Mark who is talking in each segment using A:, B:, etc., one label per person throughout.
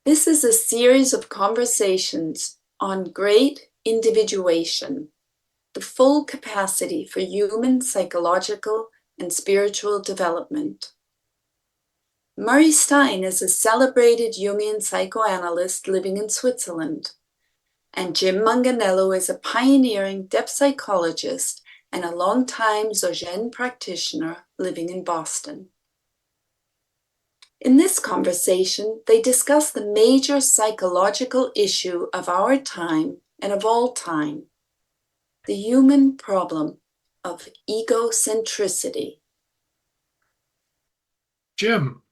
A: This is a series of conversations on great individuation, the full capacity for human psychological and spiritual development. Murray Stein is a celebrated Jungian psychoanalyst living in Switzerland, and Jim Manganiello is a pioneering depth psychologist and a long-time Dzogchen practitioner living in Boston. In this conversation, they discuss the major psychological issue of our time and of all time, the human problem of egocentricity.
B: Jim,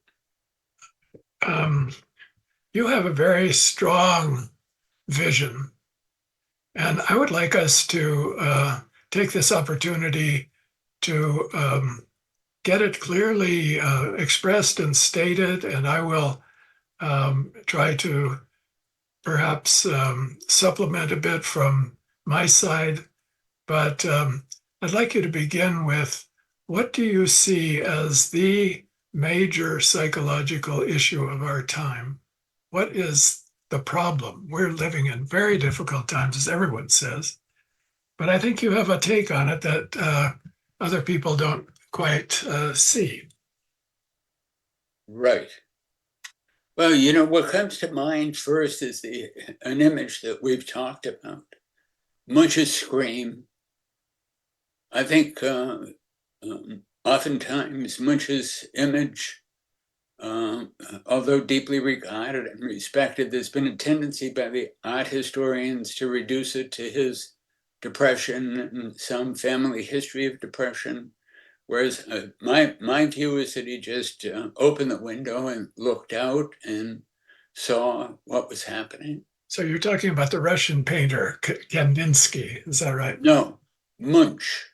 B: you have a very strong vision, and I would like us to take this opportunity to get it clearly expressed and stated, and I will try to perhaps supplement a bit from my side. But I'd like you to begin with, what do you see as the major psychological issue of our time? What is the problem? We're living in very difficult times, as everyone says, but I think you have a take on it that other people don't quite see.
C: Right. Well, you know, what comes to mind first is an image that we've talked about. Munch's scream. I think oftentimes Munch's image, although deeply regarded and respected, there's been a tendency by the art historians to reduce it to his depression and some family history of depression. Whereas my view is that he just opened the window and looked out and saw what was happening.
B: So you're talking about the Russian painter Kandinsky, is that right?
C: No, Munch.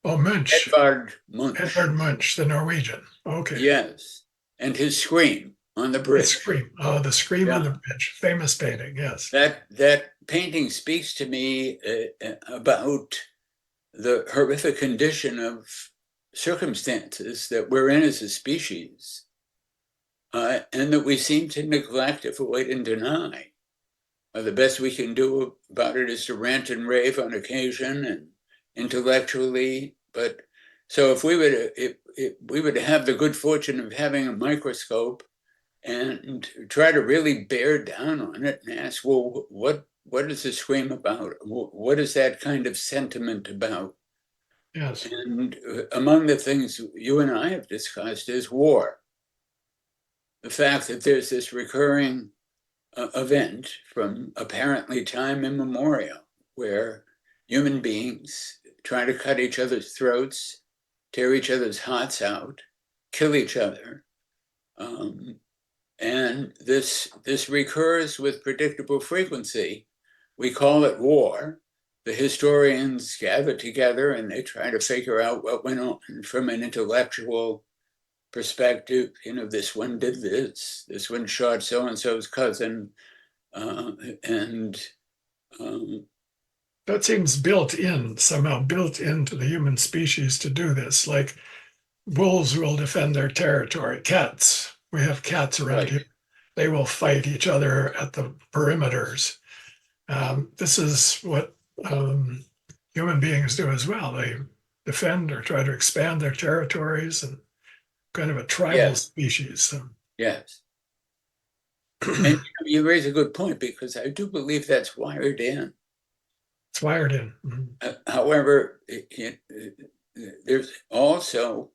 B: Oh, Munch.
C: Edvard Munch.
B: Edvard Munch, the Norwegian. Okay.
C: Yes, and his scream on the bridge.
B: The scream. Oh, the scream on the bridge. Famous painting. Yes.
C: That painting speaks to me about the horrific condition of circumstances that we're in as a species, and that we seem to neglect, avoid, and deny. The best we can do about it is to rant and rave on occasion and intellectually. But so if we were to have the good fortune of having a microscope and try to really bear down on it and ask, well, what is the scream about? What is that kind of sentiment about?
B: Yes.
C: And among the things you and I have discussed is war. The fact that there's this recurring event from apparently time immemorial where human beings try to cut each other's throats, tear each other's hearts out, kill each other. And this recurs with predictable frequency. We call it war. The historians gather together and they try to figure out what went on from an intellectual perspective. You know, this one did this one shot so-and-so's cousin, that
B: seems somehow built into the human species to do this. Like wolves will defend their territory. Cats, we have cats around here. They will fight each other at the perimeters. This is what human beings do as well. They defend or try to expand their territories, and kind of a tribal species. So.
C: Yes. And you raise a good point, because I do believe that's wired in.
B: It's wired in. Mm-hmm.
C: However, there's also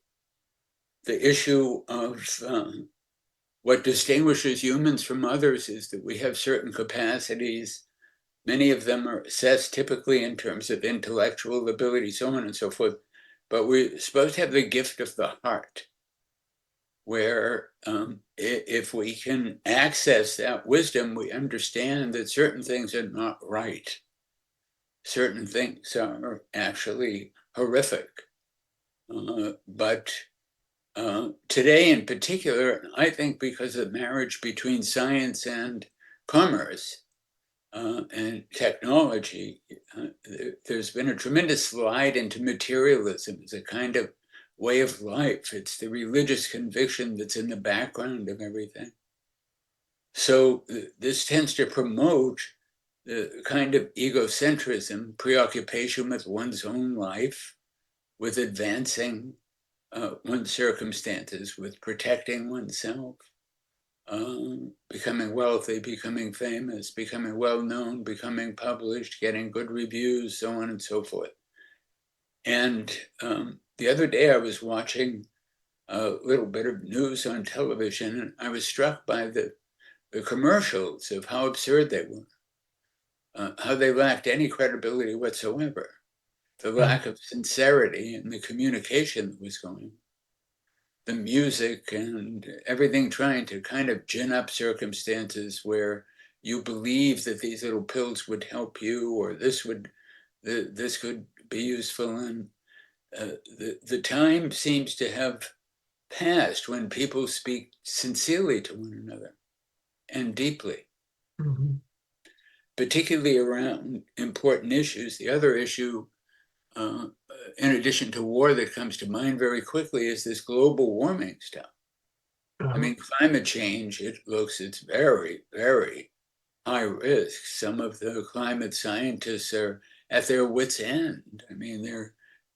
C: the issue of what distinguishes humans from others is that we have certain capacities. Many of them are assessed typically in terms of intellectual ability, so on and so forth. But we're supposed to have the gift of the heart, where if we can access that wisdom, we understand that certain things are not right. Certain things are actually horrific. But today in particular, I think because of the marriage between science and commerce, and technology, there's been a tremendous slide into materialism as a kind of way of life. It's the religious conviction that's in the background of everything. So this tends to promote the kind of egocentrism, preoccupation with one's own life, with advancing one's circumstances, with protecting oneself, becoming wealthy, becoming famous, becoming well-known, becoming published, getting good reviews, so on and so forth. And the other day I was watching a little bit of news on television, and I was struck by the commercials of how absurd they were, how they lacked any credibility whatsoever, the lack of sincerity in the communication that was going on, the music and everything trying to kind of gin up circumstances where you believe that these little pills would help you, or this could be useful. And the time seems to have passed when people speak sincerely to one another and deeply, particularly around important issues. The other issue, in addition to war, that comes to mind very quickly is this global warming stuff. I mean, climate change, it's very, very high risk. Some of the climate scientists are at their wits' end. I mean,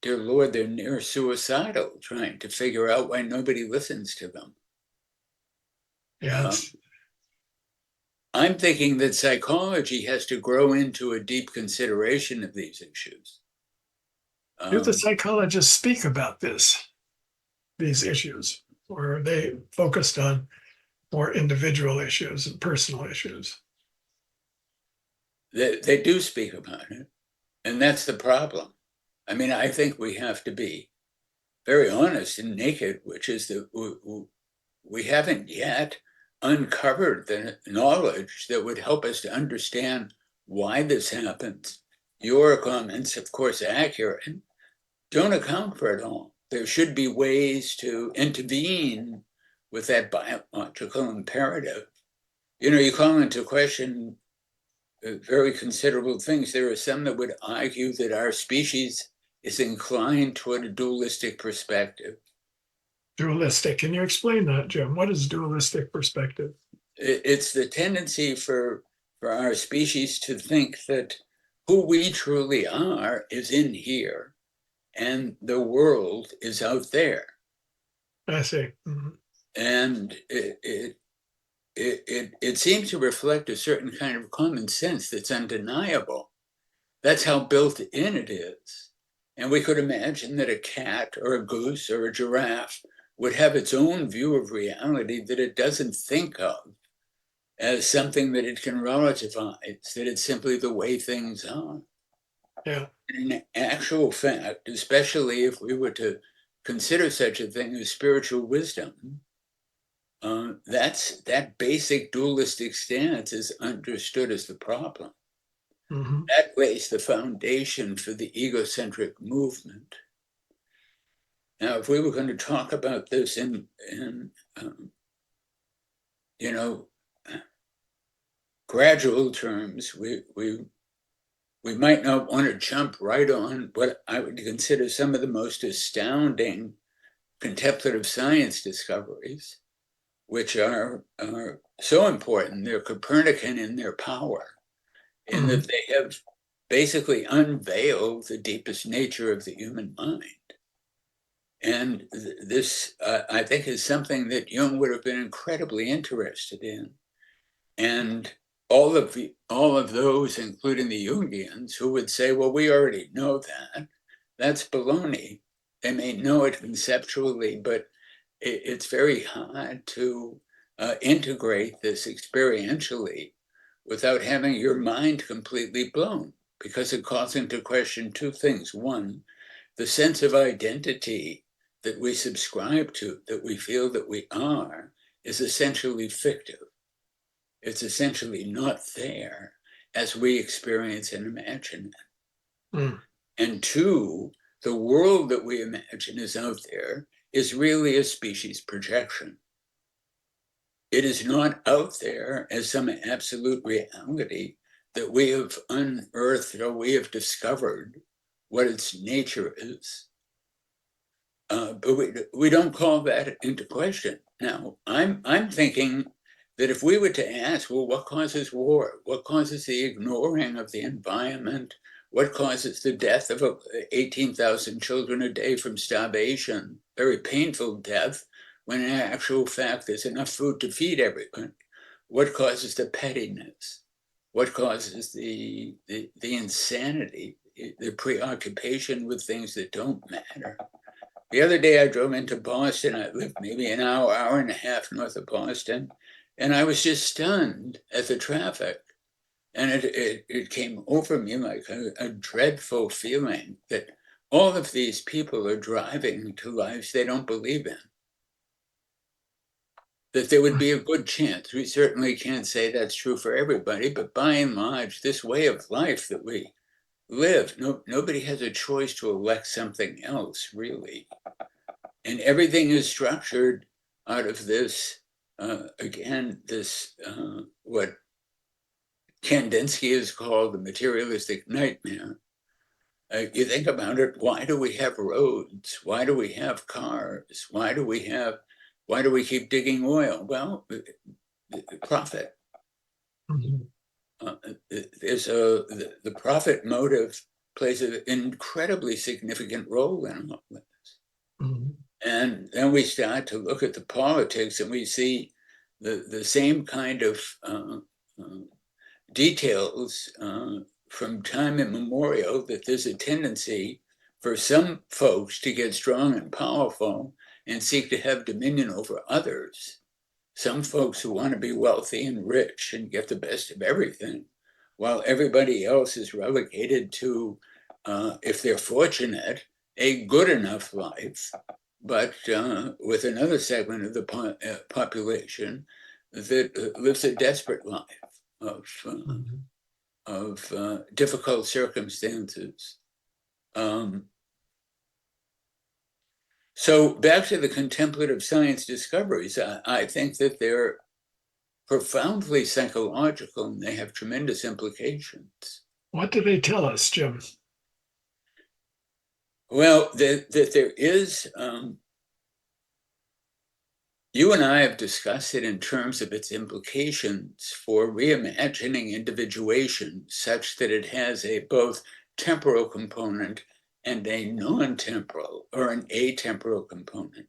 C: dear Lord, they're near suicidal trying to figure out why nobody listens to them.
B: Yes.
C: I'm thinking that psychology has to grow into a deep consideration of these issues.
B: Do the psychologists speak about these issues, or are they focused on more individual issues and personal issues?
C: They do speak about it, and that's the problem. I mean, I think we have to be very honest and naked, which is that we haven't yet uncovered the knowledge that would help us to understand why this happens. Your comments, of course, accurate, don't account for it all. There should be ways to intervene with that biological imperative. You know, you call into question very considerable things. There are some that would argue that our species is inclined toward a dualistic perspective.
B: Dualistic. Can you explain that, Jim? What is dualistic perspective?
C: It's the tendency for our species to think that who we truly are is in here and the world is out there.
B: I see.
C: And it seems to reflect a certain kind of common sense that's undeniable. That's how built in it is. And we could imagine that a cat or a goose or a giraffe would have its own view of reality that it doesn't think of as something that it can relativize, that it's simply the way things are.
B: Yeah.
C: In actual fact, especially if we were to consider such a thing as spiritual wisdom, that basic dualistic stance is understood as the problem. That lays the foundation for the egocentric movement. Now, if we were going to talk about this in gradual terms, we might not want to jump right on what I would consider some of the most astounding contemplative science discoveries, which are so important. They're Copernican in their power, in that they have basically unveiled the deepest nature of the human mind. And this, I think, is something that Jung would have been incredibly interested in. And all of those, including the Jungians, who would say, well, we already know that. That's baloney. They may know it conceptually, but it's very hard to integrate this experientially without having your mind completely blown, because it calls into question two things. One, the sense of identity that we subscribe to, that we feel that we are, is essentially fictive. It's essentially not there as we experience and imagine it. And two, the world that we imagine is out there is really a species projection. It is not out there as some absolute reality that we have unearthed or we have discovered what its nature is. But we don't call that into question. Now, I'm thinking that if we were to ask, well, what causes war? What causes the ignoring of the environment? What causes the death of 18,000 children a day from starvation? Very painful death, when in actual fact there's enough food to feed everyone. What causes the pettiness? What causes the insanity, the preoccupation with things that don't matter? The other day I drove into Boston. I lived maybe an hour and a half north of Boston, and I was just stunned at the traffic. And it came over me like a dreadful feeling that all of these people are driving to lives they don't believe in. That there would be a good chance. We certainly can't say that's true for everybody, but by and large, this way of life that we live, nobody has a choice to elect something else, really. And everything is structured out of this, again, this, what Kandinsky is called the materialistic nightmare. You think about it, why do we have roads? Why do we have cars? Why do we keep digging oil? Well, profit. The profit motive plays an incredibly significant role in all of this. And then we start to look at the politics, and we see the same kind of details from time immemorial, that there's a tendency for some folks to get strong and powerful and seek to have dominion over others. Some folks who want to be wealthy and rich and get the best of everything, while everybody else is relegated to, if they're fortunate, a good enough life, but with another segment of the population that lives a desperate life of difficult circumstances. So back to the contemplative science discoveries, I think that they're profoundly psychological, and they have tremendous implications.
B: What do they tell us, Jim?
C: Well, that there is, you and I have discussed it in terms of its implications for reimagining individuation such that it has a both temporal component and a non-temporal or an atemporal component.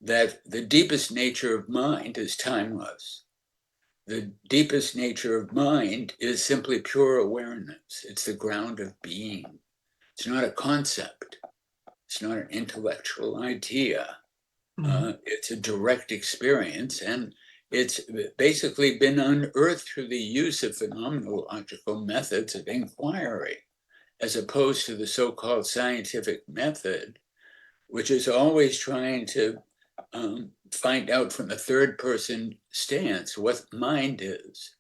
C: That the deepest nature of mind is timeless. The deepest nature of mind is simply pure awareness. It's the ground of being. It's not a concept. It's not an intellectual idea. It's a direct experience, and it's basically been unearthed through the use of phenomenological methods of inquiry, as opposed to the so-called scientific method, which is always trying to find out from a third-person stance what mind is.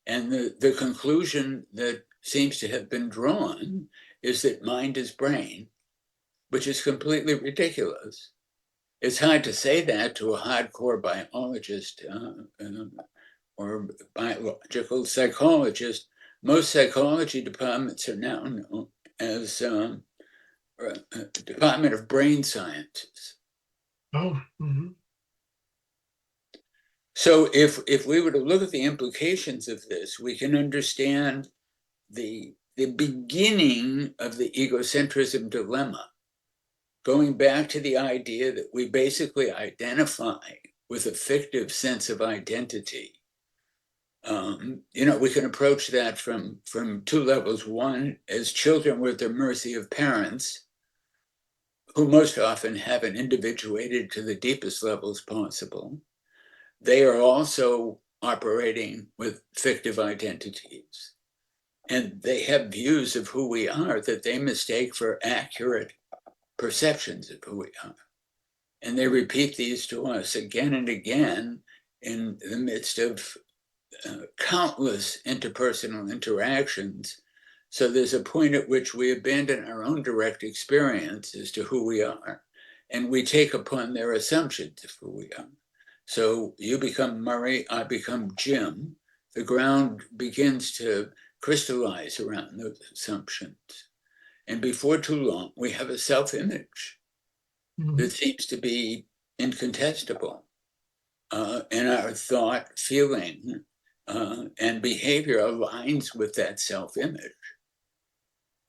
C: And the conclusion that seems to have been drawn is that mind is brain, which is completely ridiculous. It's hard to say that to a hardcore biologist or biological psychologist. Most psychology departments are now known as Department of Brain Sciences. So if we were to look at the implications of this, we can understand the beginning of the egocentrism dilemma, going back to the idea that we basically identify with a fictive sense of identity. We can approach that from two levels. One, as children, we're at the mercy of parents, who most often haven't individuated to the deepest levels possible. They are also operating with fictive identities, and they have views of who we are that they mistake for accurate perceptions of who we are. And they repeat these to us again and again in the midst of countless interpersonal interactions. So there's a point at which we abandon our own direct experience as to who we are, and we take upon their assumptions of who we are. So you become Murray, I become Jim. The ground begins to crystallize around those assumptions. And before too long, we have a self-image that seems to be incontestable. and our thought, feeling, and behavior aligns with that self-image.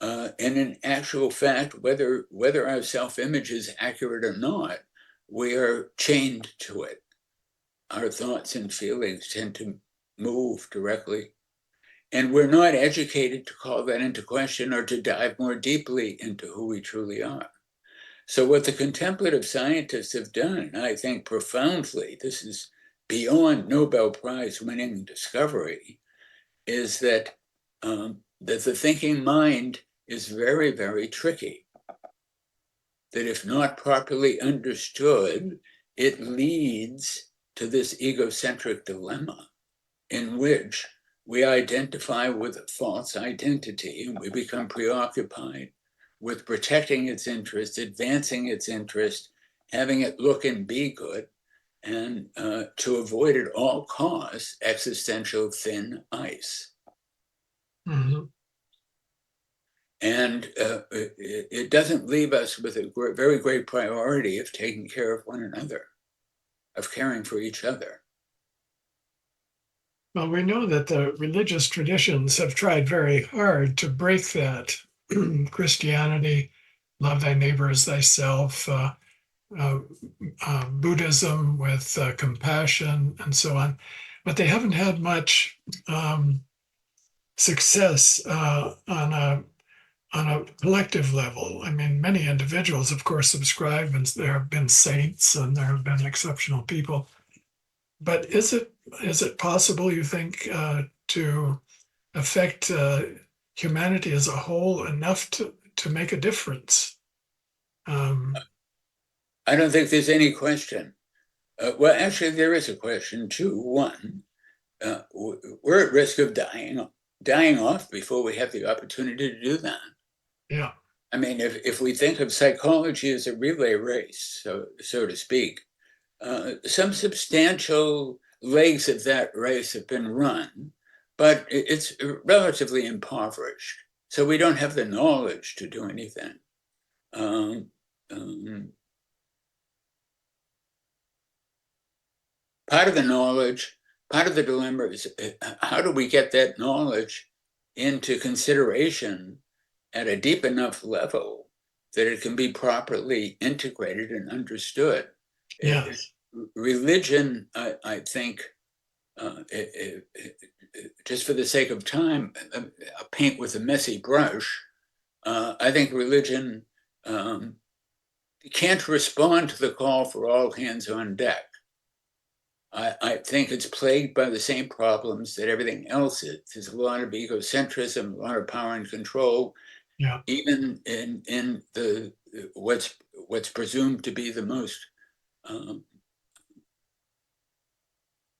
C: And in actual fact, whether our self-image is accurate or not, we are chained to it. Our thoughts and feelings tend to move directly. And we're not educated to call that into question or to dive more deeply into who we truly are. So what the contemplative scientists have done, I think profoundly, this is beyond Nobel Prize winning discovery, is that, that the thinking mind is very, very tricky. That if not properly understood, it leads to this egocentric dilemma in which we identify with a false identity and we become preoccupied with protecting its interest, advancing its interest, having it look and be good, and to avoid at all costs existential thin ice.
B: Mm-hmm.
C: And it doesn't leave us with a very great priority of taking care of one another, of caring for each other.
B: Well, we know that the religious traditions have tried very hard to break that. Christianity, love thy neighbor as thyself, Buddhism with compassion and so on, but they haven't had much success on a collective level. I mean, many individuals, of course, subscribe, and there have been saints and there have been exceptional people. But is it possible, you think, to affect humanity as a whole enough to make a difference?
C: I don't think there's any question. Well, actually, there is a question too. One, we're at risk of dying off before we have the opportunity to do that.
B: Yeah.
C: I mean, if we think of psychology as a relay race, so to speak, some substantial legs of that race have been run, but it's relatively impoverished. So we don't have the knowledge to do anything. Part of the knowledge, part of the dilemma is how do we get that knowledge into consideration at a deep enough level that it can be properly integrated and understood?
B: Yes.
C: Religion, I think, just for the sake of time, a paint with a messy brush, I think religion can't respond to the call for all hands on deck. I think it's plagued by the same problems that everything else is. There's a lot of egocentrism, a lot of power and control,
B: Yeah.
C: even in the what's presumed to be the most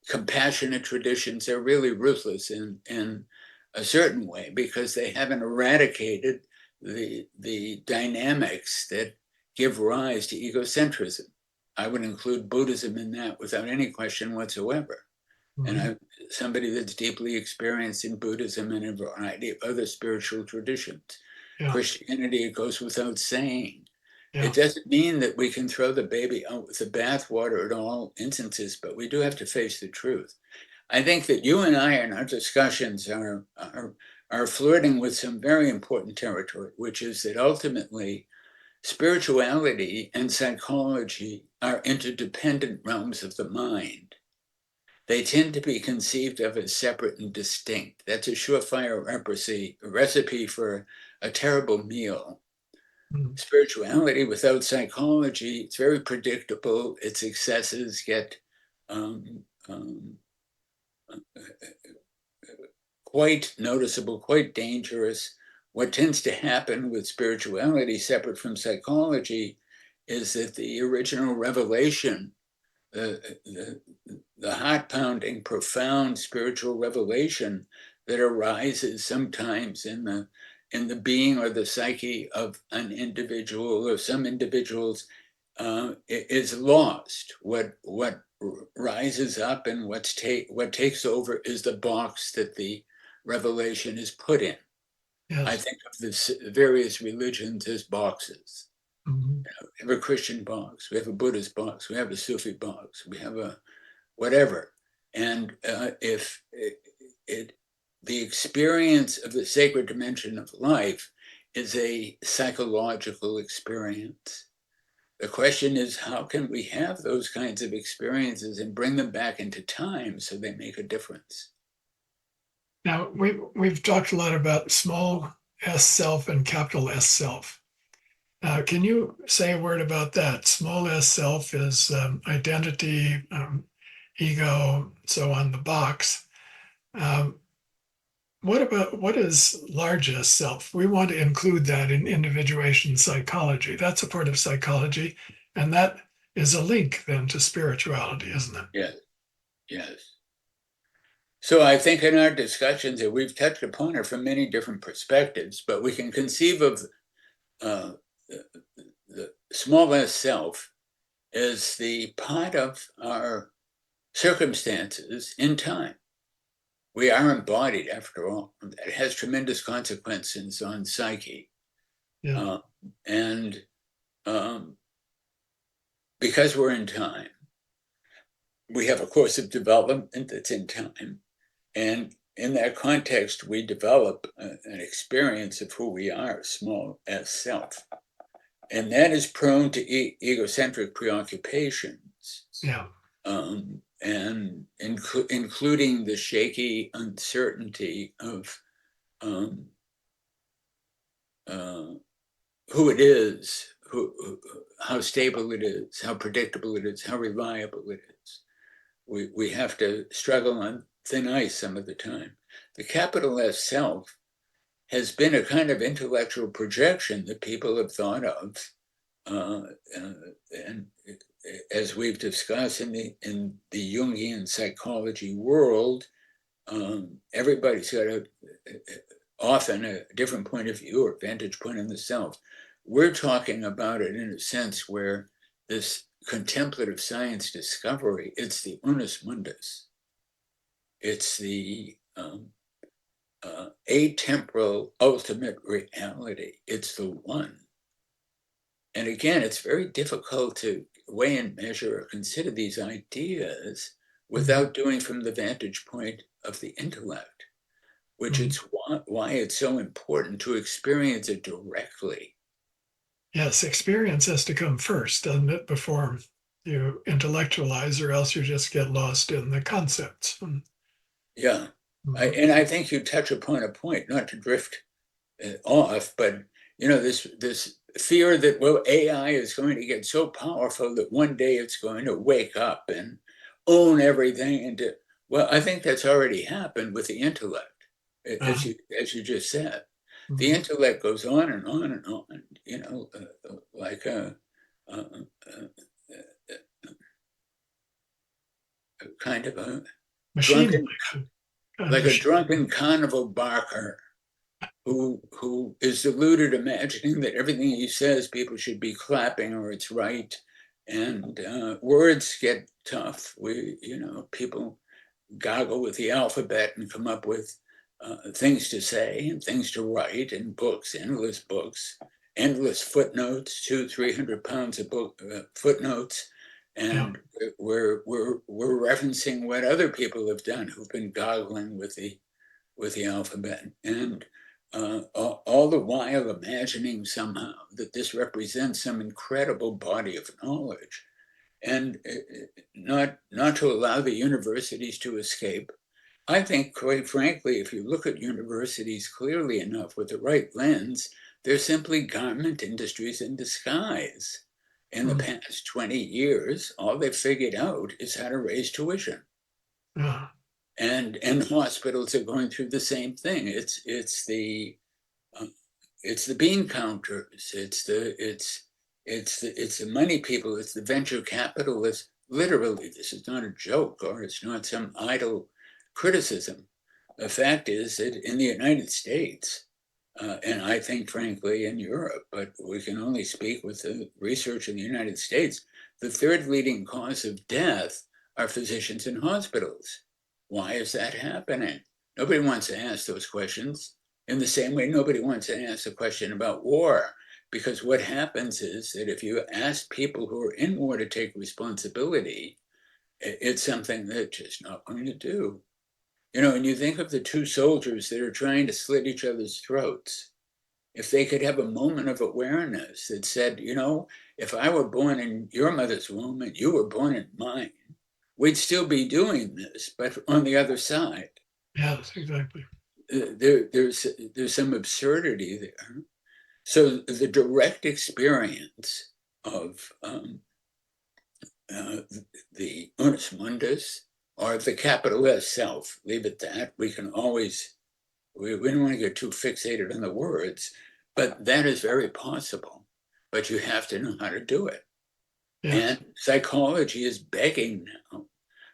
C: compassionate traditions. They're really ruthless in a certain way because they haven't eradicated the dynamics that give rise to egocentrism. I would include Buddhism in that without any question whatsoever.
B: Mm-hmm.
C: And I'm somebody that's deeply experienced in Buddhism and a variety of other spiritual traditions.
B: Yeah.
C: Christianity, it goes without saying.
B: Yeah.
C: It doesn't mean that we can throw the baby out with the bathwater at all instances, but we do have to face the truth. I think that you and I in our discussions are flirting with some very important territory, which is that ultimately spirituality and psychology are interdependent realms of the mind. They tend to be conceived of as separate and distinct. That's a surefire recipe for a terrible meal.
B: Mm-hmm.
C: Spirituality without psychology, it's very predictable. Its excesses get quite noticeable, quite dangerous. What tends to happen with spirituality separate from psychology is that the original revelation, the heart-pounding, profound spiritual revelation that arises sometimes in the being or the psyche of an individual or some individuals is lost. What rises up and what takes over is the box that the revelation is put in.
B: Yes.
C: I think of the various religions as boxes.
B: Mm-hmm.
C: We have a Christian box, we have a Buddhist box, we have a Sufi box, we have a whatever. And if the experience of the sacred dimension of life is a psychological experience. The question is, how can we have those kinds of experiences and bring them back into time so they make a difference?
B: Now, we've talked a lot about small s self and capital S self. Can you say a word about that? Small s self is identity, ego, so on, the box. What is large S self? We want to include that in individuation psychology. That's a part of psychology, and that is a link then to spirituality, isn't it?
C: Yes, yes. So I think in our discussions that we've touched upon it from many different perspectives, but we can conceive of the small s self as the part of our circumstances in time. We are embodied, after all. It has tremendous consequences on psyche.
B: Yeah.
C: And because we're in time, we have a course of development that's in time. And in that context, we develop an experience of who we are, small s self. And that is prone to egocentric preoccupations.
B: Yeah.
C: And including the shaky uncertainty of who it is, how stable it is, how predictable it is, how reliable it is. We have to struggle on thin ice some of the time. The capital S self has been a kind of intellectual projection that people have thought of, and as we've discussed in the Jungian psychology world, everybody's got often a different point of view or vantage point on the self. We're talking about it in a sense where this contemplative science discovery, it's the unus mundus. It's the atemporal ultimate reality. It's the one. And again, it's very difficult to weigh and measure or consider these ideas without doing from the vantage point of the intellect, which is why it's so important to experience it directly.
B: Yes, experience has to come first, doesn't it, before you intellectualize, or else you just get lost in the concepts.
C: Yeah. And I think you touch upon a point, not to drift off, but this fear that, well, AI is going to get so powerful that one day it's going to wake up and own everything. And well, I think that's already happened with the intellect, as you just said. The intellect goes on and on and on, like a kind of a
B: machine,
C: drunken carnival barker who is deluded, imagining that everything he says people should be clapping or it's right. And words get tough. People goggle with the alphabet and come up with things to say and things to write, and books, endless footnotes, 200-300 pounds of footnotes. And we're referencing what other people have done who've been goggling with the alphabet. And all the while imagining somehow that this represents some incredible body of knowledge, and not to allow the universities to escape. I think, quite frankly, if you look at universities clearly enough with the right lens, they're simply garment industries in disguise. In the past 20 years, all they've figured out is how to raise tuition. And hospitals are going through the same thing. It's the bean counters. It's the money people. It's the venture capitalists. Literally, this is not a joke, or it's not some idle criticism. The fact is that in the United States, and I think, frankly, in Europe, but we can only speak with the research in the United States, the third leading cause of death are physicians in hospitals. Why is that happening? Nobody wants to ask those questions. In the same way, nobody wants to ask a question about war, because what happens is that if you ask people who are in war to take responsibility, It's something they're just not going to do. You know, and you think of the two soldiers that are trying to slit each other's throats. If they could have a moment of awareness that said, you know, if I were born in your mother's womb and you were born in mine, we'd still be doing this, but on the other side.
B: Yes, exactly.
C: There's some absurdity there. So the direct experience of the unus mundus, or the capital S self, leave it that. We can always, we don't want to get too fixated on the words, but that is very possible. But you have to know how to do it.
B: Yes.
C: And psychology is begging now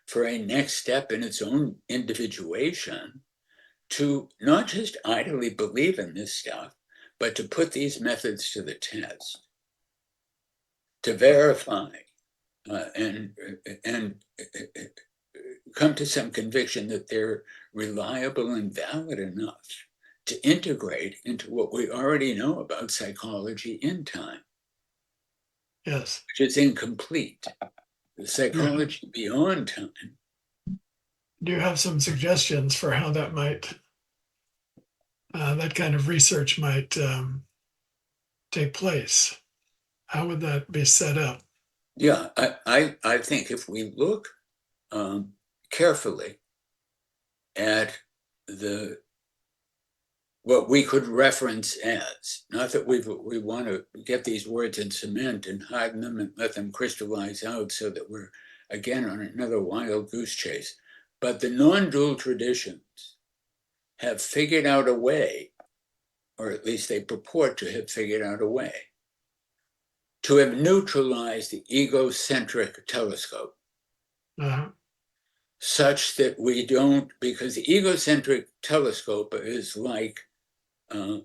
C: for a next step in its own individuation to not just idly believe in this stuff, but to put these methods to the test, to verify and come to some conviction that they're reliable and valid enough to integrate into what we already know about psychology in time.
B: Yes.
C: Which is incomplete. The psychology beyond time.
B: Do you have some suggestions for how that might, that kind of research might take place? How would that be set up?
C: Yeah, I think if we look carefully at what we could reference as, not that we want to get these words in cement and harden them and let them crystallize out so that we're again on another wild goose chase, but the non-dual traditions have figured out a way, or at least they purport to have figured out a way, to have neutralized the egocentric telescope. Such that we don't, because the egocentric telescope is like a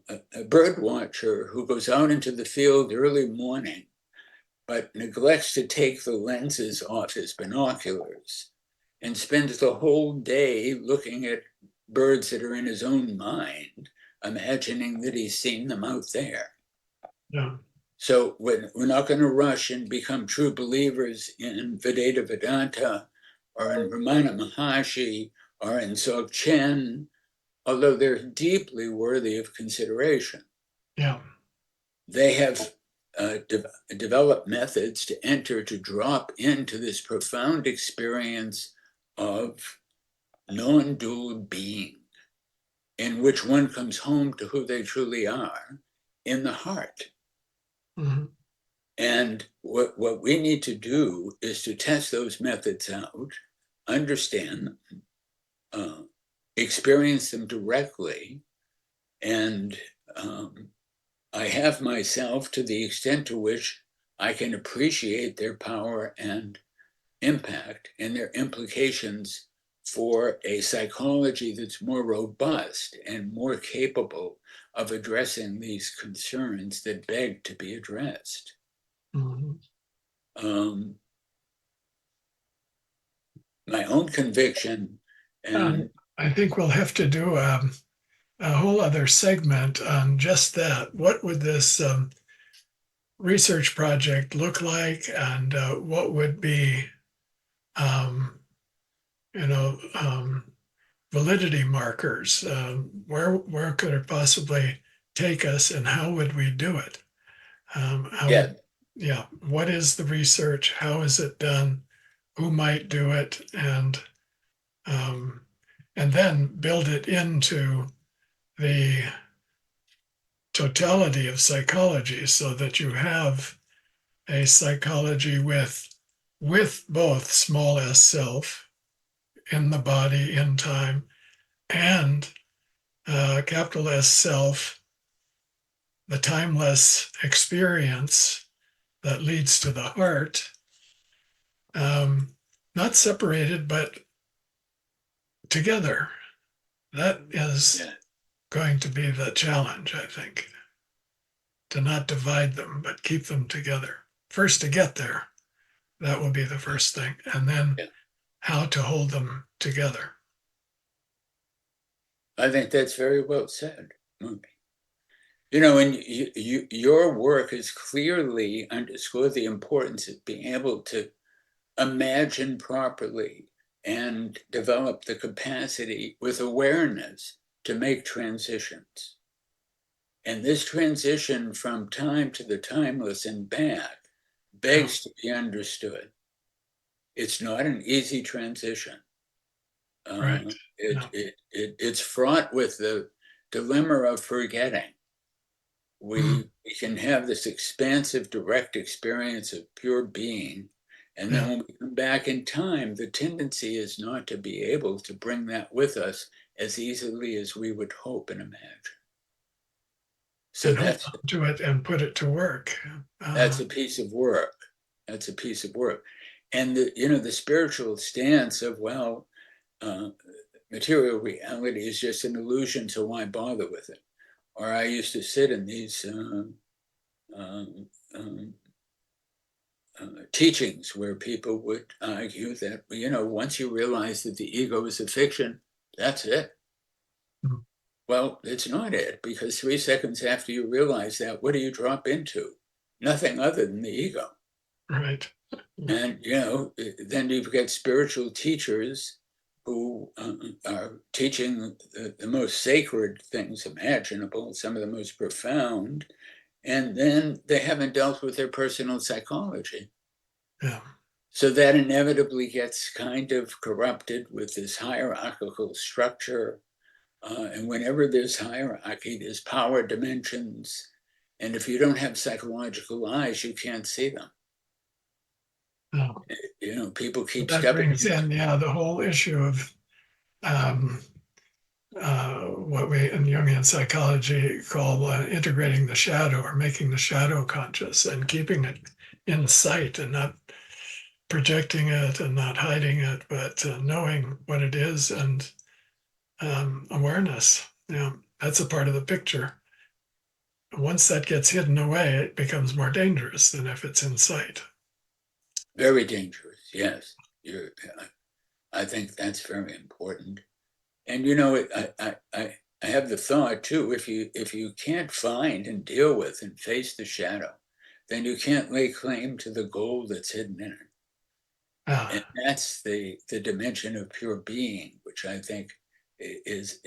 C: bird watcher who goes out into the field early morning, but neglects to take the lenses off his binoculars and spends the whole day looking at birds that are in his own mind, imagining that he's seen them out there.
B: Yeah.
C: So we're not going to rush and become true believers in Vedanta Vedanta or in Ramana Maharshi or in Dzogchen, although they're deeply worthy of consideration.
B: Yeah.
C: They have developed methods to drop into this profound experience of non-dual being, in which one comes home to who they truly are in the heart.
B: Mm-hmm.
C: And what we need to do is to test those methods out, understand them, experience them directly. And I have myself, to the extent to which I can appreciate their power and impact and their implications for a psychology that's more robust and more capable of addressing these concerns that beg to be addressed.
B: Mm-hmm.
C: My own conviction, and
B: I think we'll have to do a whole other segment on just that. What would this research project look like, and what would be, validity markers? Where could it possibly take us, and how would we do it? What is the research? How is it done? Who might do it? And then build it into the totality of psychology, so that you have a psychology with both small s self in the body in time, and capital S self, the timeless experience that leads to the heart, not separated but together. That is going to be the challenge, I think, to not divide them but keep them together. First, to get there, that will be the first thing, and then how to hold them together.
C: I think that's very well said. You know, and your work has clearly underscored the importance of being able to imagine properly and develop the capacity with awareness to make transitions. And this transition from time to the timeless and back begs to be understood. It's not an easy transition.
B: Right.
C: It's fraught with the dilemma of forgetting. We can have this expansive, direct experience of pure being. And then when we come back in time, the tendency is not to be able to bring that with us as easily as we would hope and imagine. So
B: hold on to it and put it to work.
C: That's a piece of work. That's a piece of work. And the spiritual stance of, well, material reality is just an illusion, so why bother with it? Or I used to sit in these teachings where people would argue that, once you realize that the ego is a fiction, that's it.
B: Mm-hmm.
C: Well, it's not it, because 3 seconds after you realize that, what do you drop into? Nothing other than the ego.
B: Right.
C: And, then you've got spiritual teachers who are teaching the most sacred things imaginable, some of the most profound, and then they haven't dealt with their personal psychology.
B: Yeah.
C: So that inevitably gets kind of corrupted with this hierarchical structure. And whenever there's hierarchy, there's power dimensions. And if you don't have psychological eyes, you can't see them.
B: Oh.
C: People keep
B: That
C: stepping
B: brings in, the whole issue of what we in Jungian psychology call integrating the shadow, or making the shadow conscious and keeping it in sight and not projecting it and not hiding it, but knowing what it is, and awareness. That's a part of the picture. Once that gets hidden away, it becomes more dangerous than if it's in sight.
C: Very dangerous, yes. I think that's very important. And I have the thought too, if you can't find and deal with and face the shadow, then you can't lay claim to the gold that's hidden in it. And that's the dimension of pure being, which I think is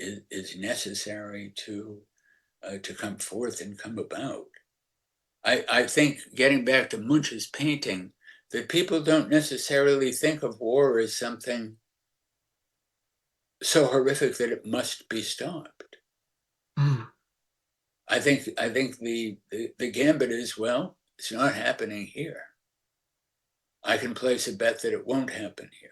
C: necessary to come forth and come about. I think, getting back to Munch's painting, that people don't necessarily think of war as something so horrific that it must be stopped. I think the gambit is, well, it's not happening here. I can place a bet that it won't happen here.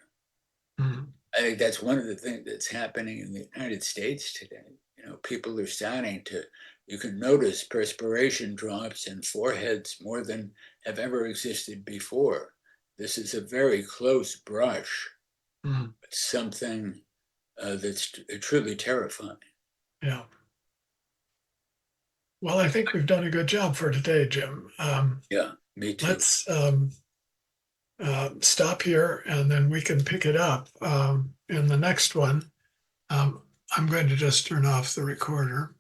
C: I think that's one of the things that's happening in the United States today. People are starting to, you can notice perspiration drops in foreheads more than have ever existed before. This is a very close brush. It's something that's truly terrifying.
B: Yeah. Well, I think we've done a good job for today, Jim.
C: Yeah, me too.
B: Let's stop here, and then we can pick it up in the next one. I'm going to just turn off the recorder.